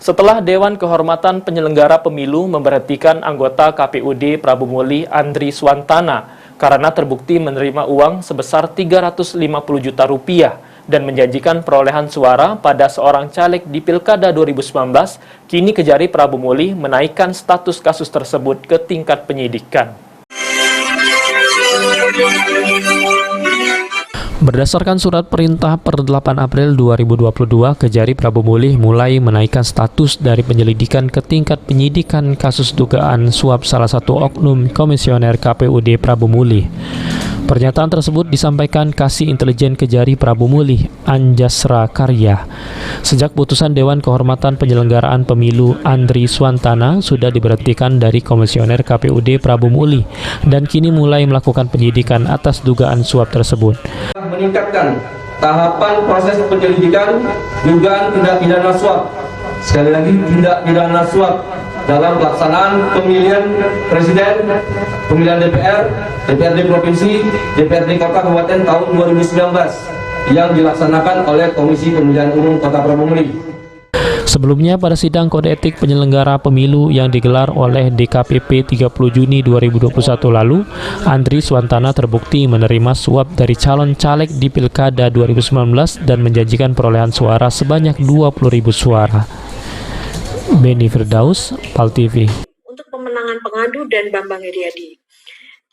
Setelah Dewan Kehormatan Penyelenggara Pemilu memberhentikan anggota KPUD Prabu Muli Andri Swantana karena terbukti menerima uang sebesar 350 juta rupiah dan menjanjikan perolehan suara pada seorang caleg di Pilkada 2019, kini Kejari Prabu Muli menaikkan status kasus tersebut ke tingkat penyidikan. Berdasarkan surat perintah per 8 April 2022, Kejari Prabu Muli mulai menaikkan status dari penyelidikan ke tingkat penyidikan kasus dugaan suap salah satu oknum komisioner KPUD Prabu Muli. Pernyataan tersebut disampaikan Kasih Intelijen Kejari Prabu Muli, Anjasra Karya. Sejak putusan Dewan Kehormatan Penyelenggaraan Pemilu Andri Swantana sudah diberhentikan dari komisioner KPUD Prabu Muli dan kini mulai melakukan penyidikan atas dugaan suap tersebut. Meningkatkan tahapan proses penyelidikan dugaan tindak pidana suap. Sekali lagi, tindak pidana suap dalam pelaksanaan pemilihan presiden, pemilihan DPR, DPRD Provinsi, DPRD Kota Kabupaten tahun 2019 yang dilaksanakan oleh Komisi Pemilihan Umum Kota Prabu Muli. Sebelumnya pada sidang kode etik penyelenggara pemilu yang digelar oleh DKPP 30 Juni 2021 lalu, Andri Swantana terbukti menerima suap dari calon caleg di Pilkada 2019 dan menjanjikan perolehan suara sebanyak 20.000 suara. Beni Firdaus, PAL TV. Untuk pemenangan pengadu dan Bambang Heriadi.